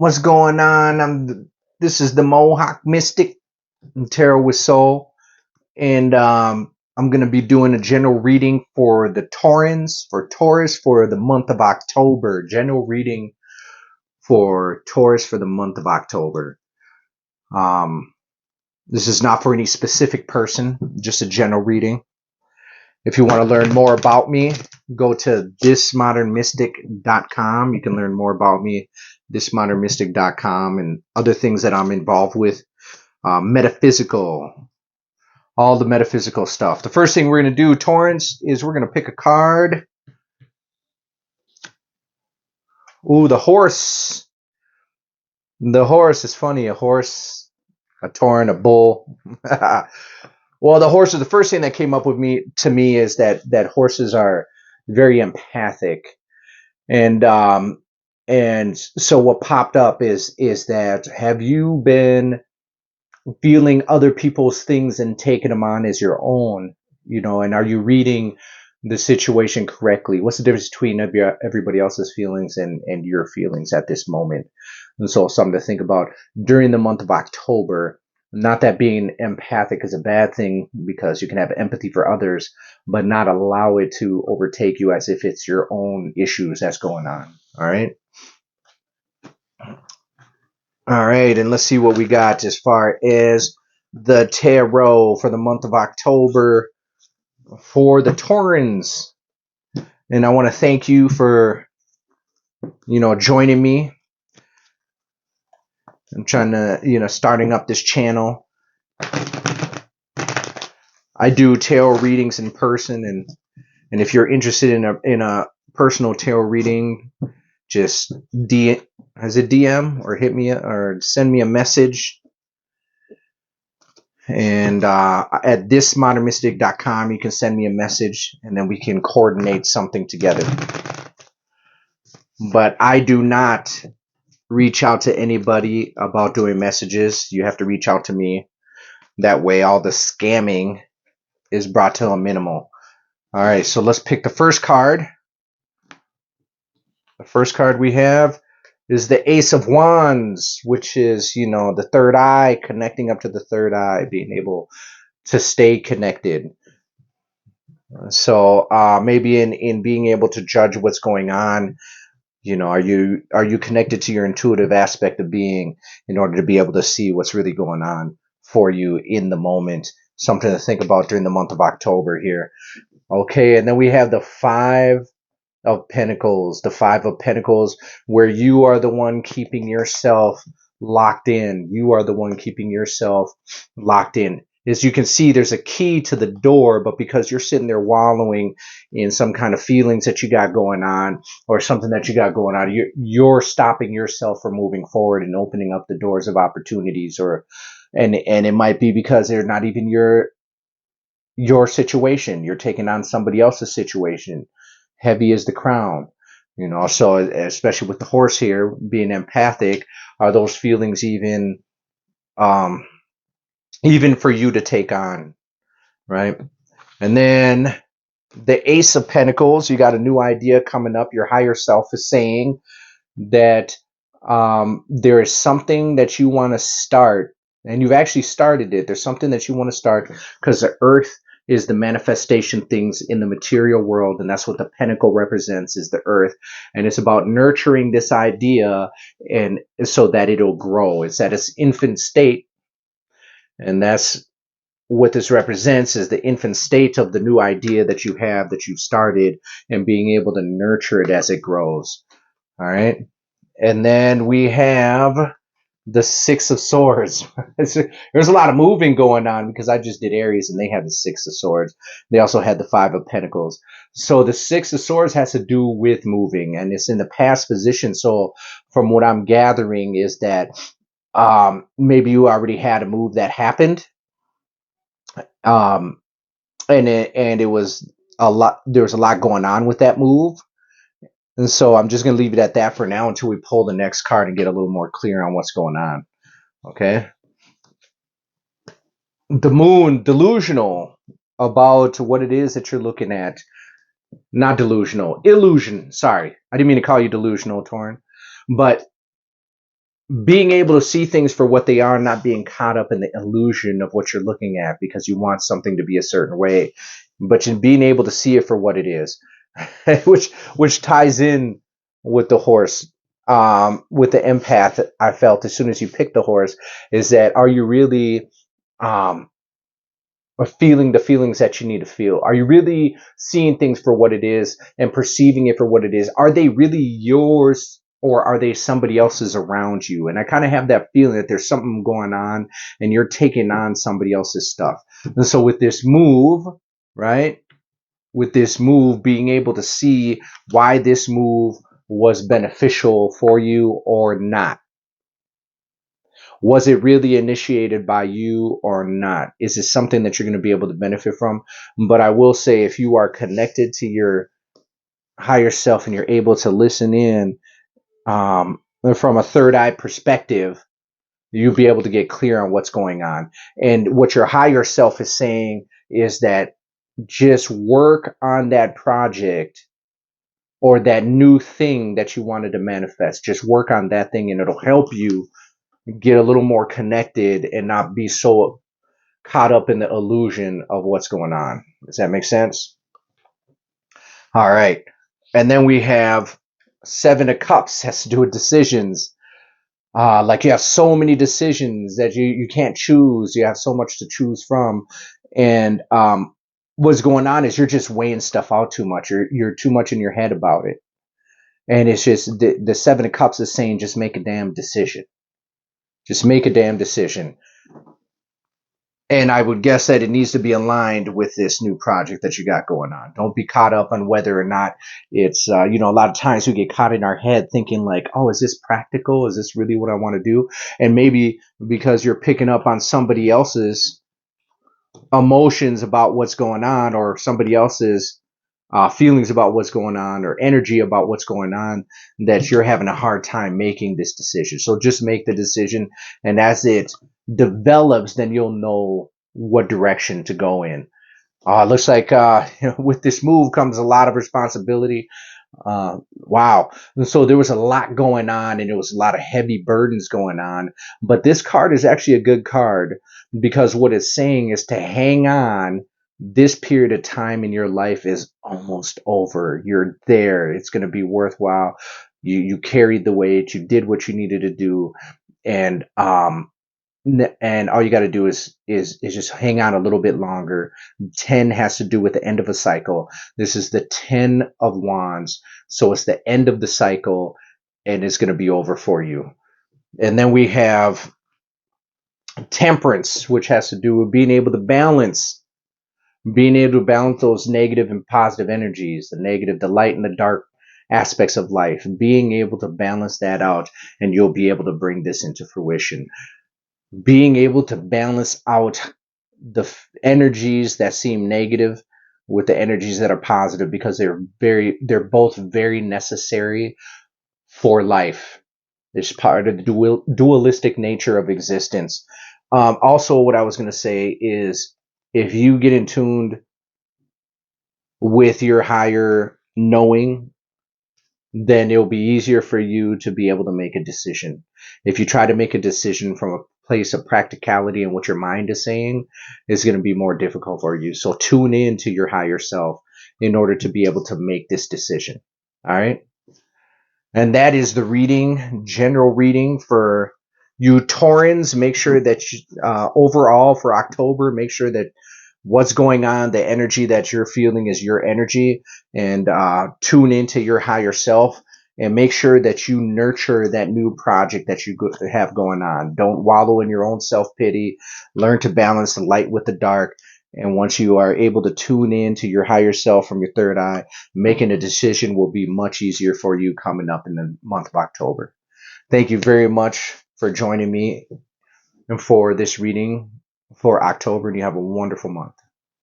What's going on? This is the Mohawk Mystic and Tarot with Soul, and I'm gonna be doing a general reading for the Taurus for the month of October. General reading for Taurus for the month of October. Um, this is not for any specific person, just a general reading. If you want to learn more about me, go to thismodernmystic.com. You can learn more about me, thismodernmystic.com, and other things that I'm involved with. Metaphysical, all the metaphysical stuff. The first thing we're going to do, Torrance, is we're going to pick a card. Ooh, the horse. The horse is funny. A horse, a Tauren, a bull. Well, the horse is the first thing that came up with to me is that horses are very empathic, and so what popped up is that have you been feeling other people's things and taking them on as your own, and are you reading the situation correctly? What's the difference between everybody else's feelings and your feelings at this moment? And so something to think about during the month of October. Not that being empathic is a bad thing, because you can have empathy for others, but not allow it to overtake you as if it's your own issues that's going on. All right. All right. And let's see what we got as far as the tarot for the month of October for the Taurans. And I want to thank you for, joining me. I'm trying to, starting up this channel. I do tarot readings in person, and if you're interested in a personal tarot reading, just DM or hit me or send me a message. And at thismodernmystic.com, you can send me a message, and then we can coordinate something together. But I do not reach out to anybody about doing messages. You have to reach out to me. That way, all the scamming is brought to a minimal. All right, so let's pick the first card. The first card we have is the Ace of Wands, which is, the third eye, connecting up to the third eye, being able to stay connected. So maybe in being able to judge what's going on, are you connected to your intuitive aspect of being in order to be able to see what's really going on for you in the moment? Something to think about during the month of October here. Okay, and then we have the Five of Pentacles. The Five of Pentacles, where you are the one keeping yourself locked in. You are the one keeping yourself locked in. As you can see, there's a key to the door, but because you're sitting there wallowing in some kind of feelings that you got going on, or something that you got going on, you're stopping yourself from moving forward and opening up the doors of opportunities, and it might be because they're not even your situation. You're taking on somebody else's situation. Heavy is the crown. So especially with the horse here being empathic, are those feelings even for you to take on, right? And then the Ace of Pentacles, you got a new idea coming up. Your higher self is saying that there is something that you want to start, and you've actually started it. There's something that you want to start, because the earth is the manifestation things in the material world, and that's what the pentacle represents, is the earth. And it's about nurturing this idea, and so that it'll grow. It's at its infant state, and that's what this represents, is the infant state of the new idea that you have, that you've started, and being able to nurture it as it grows. All right. And then we have the Six of Swords. There's a lot of moving going on, because I just did Aries and they had the Six of Swords. They also had the Five of Pentacles. So the Six of Swords has to do with moving, and it's in the past position. So from what I'm gathering is that maybe you already had a move that happened. And it was a lot. There was a lot going on with that move. And so I'm just going to leave it at that for now until we pull the next card and get a little more clear on what's going on. Okay. The Moon, delusional about what it is that you're looking at. Not delusional, illusion. Sorry. I didn't mean to call you delusional, Torn. But being able to see things for what they are, not being caught up in the illusion of what you're looking at because you want something to be a certain way, but in being able to see it for what it is, which ties in with the horse, with the empath. I felt as soon as you pick the horse is that, are you really um, feeling the feelings that you need to feel? Are you really seeing things for what it is and perceiving it for what it is? Are they really yours, or are they somebody else's around you? And I kind of have that feeling that there's something going on and you're taking on somebody else's stuff. And so with this move, right? With this move, being able to see why this move was beneficial for you or not. Was it really initiated by you or not? Is it something that you're going to be able to benefit from? But I will say, if you are connected to your higher self and you're able to listen in, from a third eye perspective, you'll be able to get clear on what's going on. And what your higher self is saying is that just work on that project or that new thing that you wanted to manifest. Just work on that thing and it'll help you get a little more connected and not be so caught up in the illusion of what's going on. Does that make sense? All right. And then we have Seven of Cups, has to do with decisions. Like you have so many decisions that you can't choose. You have so much to choose from. And what's going on is you're just weighing stuff out too much. You're too much in your head about it. And it's just the Seven of Cups is saying just make a damn decision. Just make a damn decision. And I would guess that it needs to be aligned with this new project that you got going on. Don't be caught up on whether or not it's, a lot of times we get caught in our head thinking like, oh, is this practical? Is this really what I want to do? And maybe because you're picking up on somebody else's emotions about what's going on, or somebody else's feelings about what's going on, or energy about what's going on, that you're having a hard time making this decision. So just make the decision, and as it develops, then you'll know what direction to go in. Looks like with this move comes a lot of responsibility. Wow. And so there was a lot going on and there was a lot of heavy burdens going on. But this card is actually a good card because what it's saying is to hang on. This period of time in your life is almost over. You're there. It's going to be worthwhile. You carried the weight. You did what you needed to do. And all you got to do is just hang on a little bit longer. 10 has to do with the end of a cycle. This is the 10 of wands, so it's the end of the cycle and it's going to be over for you. And then we have temperance, which has to do with being able to balance those negative and positive energies, the light and the dark aspects of life, and being able to balance that out, and you'll be able to bring this into fruition. Being able to balance out the energies that seem negative with the energies that are positive, because they're both very necessary for life. It's part of the dualistic nature of existence. Also, what I was going to say is, if you get in tuned with your higher knowing, then it'll be easier for you to be able to make a decision. If you try to make a decision from a place of practicality and what your mind is saying, it's going to be more difficult for you. So tune in to your higher self in order to be able to make this decision. All right. And that is the reading, general reading for you Taurans. Make sure that overall for October, make sure that what's going on, the energy that you're feeling is your energy, and tune into your higher self and make sure that you nurture that new project that you have going on. Don't wallow in your own self-pity. Learn to balance the light with the dark. And once you are able to tune in to your higher self from your third eye, making a decision will be much easier for you coming up in the month of October. Thank you very much for joining me and for this reading for October, and you have a wonderful month.